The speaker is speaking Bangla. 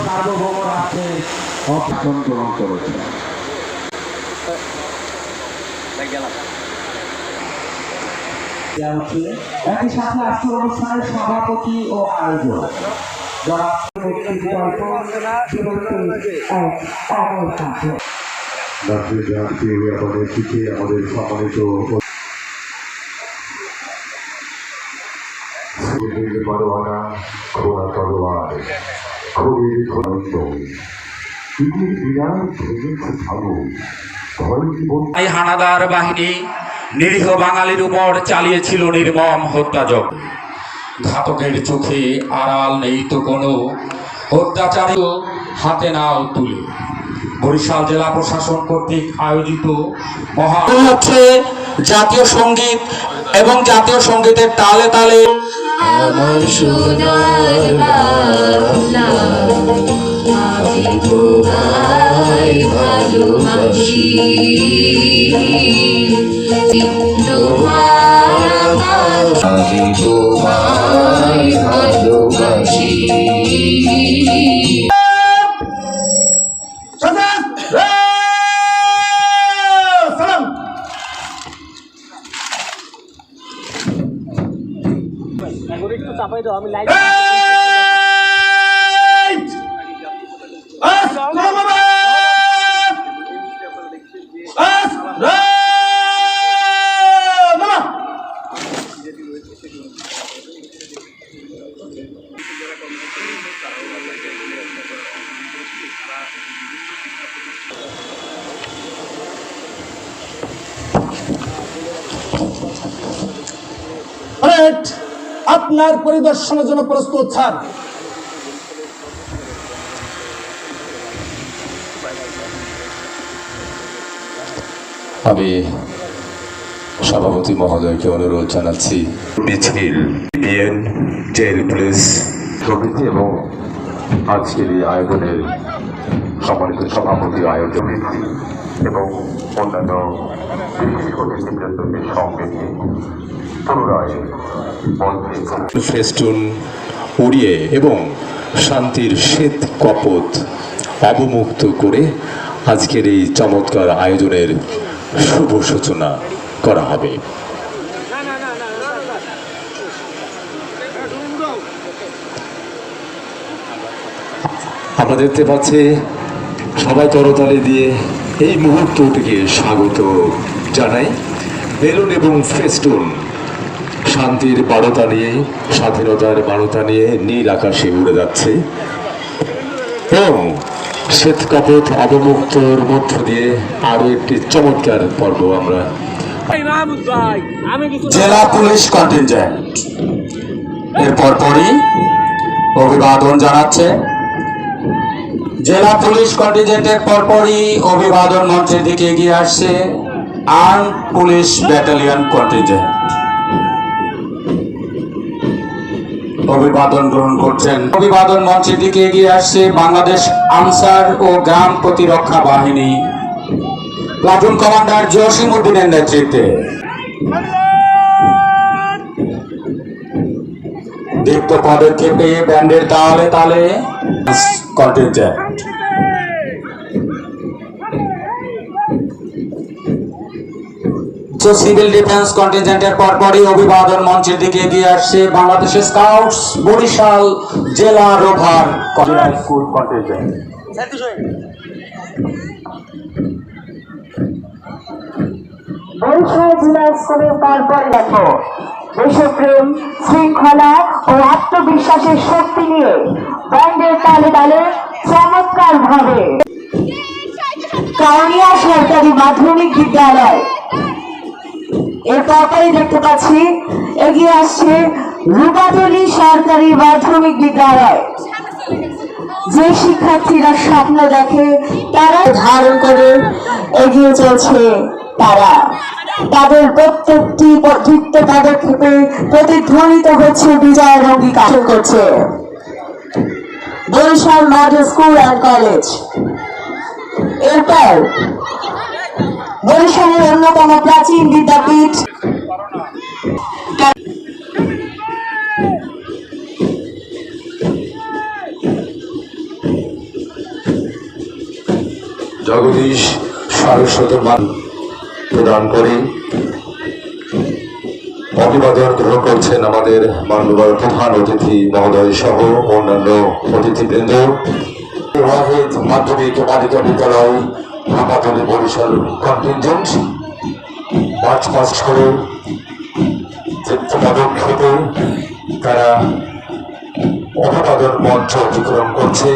সার্বভৌম রাষ্ট্রে অবস্থান গ্রহণ করেছে। একই সাথে আজকের অনুষ্ঠানের সভাপতি ও আয়োজক আমাদের সম্মানিত খোলা তলোয়ার খড়ের খনন্দ এই হানাদার বাহিনী নিরীহ বাঙালির উপর চালিয়েছিল নির্মম হত্যাযজ্ঞ। ঘাতকের চোখে আড়াল নেই তো কোনো, অত্যাচার হাতে নাও তুলে। বরিশাল জেলা প্রশাসন কর্তৃক আয়োজিত মহা হচ্ছে জাতীয় সঙ্গীত এবং জাতীয় সঙ্গীতের তালে তালে আমার সোনার বাংলা আমি তোমায় ভালোবাসি, আমি তোমায় ভালোবাসি। একটু চাপাই দাও, আমি লাইভ আপনার পরিদর্শনের জন্য প্রস্তুত স্যার। আমি সভাপতি মহোদয়কে অনুরোধ জানাচ্ছি মিছিল বিএন জেল পুলিশ সমিতি এবং আজকের এই আয়োজনের সম্মানিত সভাপতি আয়োজক এবং অন্যান্য সঙ্গে পুনরায় ফেস্টুন উড়িয়ে এবং শান্তির শ্বেত কপোত অবমুক্ত করে আজকের এই চমৎকার আয়োজনের শুভ সূচনা করা হবে। আমরা দেখতে পাচ্ছি সবাই করতালি দিয়ে এই মুহূর্তটিকে স্বাগত জানাই। বেলুন এবং ফেস্টুন শান্তির বারতা নিয়ে, স্বাধীনতার বারতা নিয়ে নীল আকাশে উড়ে যাচ্ছে এবং শ্বেত কাপড় অবমুক্তর মধ্য দিয়ে আরো একটি চমৎকার পর্ব আমরা জেলা পুলিশ কন্টিনজেন্ট এর পরপরই অভিবাদন জানাচ্ছে। জেলা পুলিশ কন্টিনজেন্টের পরপরই অভিবাদন মঞ্চের দিকে এগিয়ে আসছে আর্ম পুলিশ ব্যাটালিয়ন কন্টিনজেন্ট। অভিবাদন গ্রহণ করছেন। অভিবাদন মঞ্চের দিকে এগিয়ে আসছে বাংলাদেশ আনসার ও গ্রাম প্রতিরক্ষা বাহিনী প্লাটুন কমান্ডার জসিম উদ্দিনের নেতৃত্বে। দীপ্ত পদক্ষেপে ব্যান্ডের তালে তালে কন্টিনজেন্ট। সিভিল ডিফেন্স কন্টিনজেন্টের পরপরই অভিবাদন মঞ্চের দিকে এগিয়ে আসছে বাংলাদেশের স্কাউটস বরিশাল জেলা রোভার স্কুল কন্টিনজেন্ট। বরিশাল জেলা স্কুলের পরপর দেখো দেশপ্রেম, শৃঙ্খলা ও আত্মবিশ্বাসের শক্তি নিয়ে ব্যান্ডের তালে তালে চমৎকার ভাবে কাউনিয়া সরকারি মাধ্যমিক বিদ্যালয় এর পরপরই দেখতে পাচ্ছি এগিয়ে আসছে রূপাতলী সরকারি মাধ্যমিক বিদ্যালয়। যে শিক্ষার্থীরা স্বপ্ন দেখে তারা ধারণ করে এগিয়ে চলছে, তারা তাদের প্রত্যেকটি যুক্ত পদক্ষেপে প্রতিধ্বনিত হচ্ছে বিজয়ের অঙ্গীকার করছে Barishal model school and college. এরপর বরিশালের অন্যতম প্রাচীন বিদ্যাপীঠ জগদীশ সারস্বত মান প্রদান করে অভিবাদন গ্রহণ করছেন আমাদের মাননীয় প্রধান অতিথি মহোদয় সহ অন্যান্য অতিথিবৃন্দ। ওয়াহিদ মাধ্যমিক বালিকা বিদ্যালয় হামাতলি বরিশাল কন্টিনজেন্ট মার্চ পাস্ট করে পদক খেতে তারা অভিবাদন মঞ্চ অতিক্রম করছে।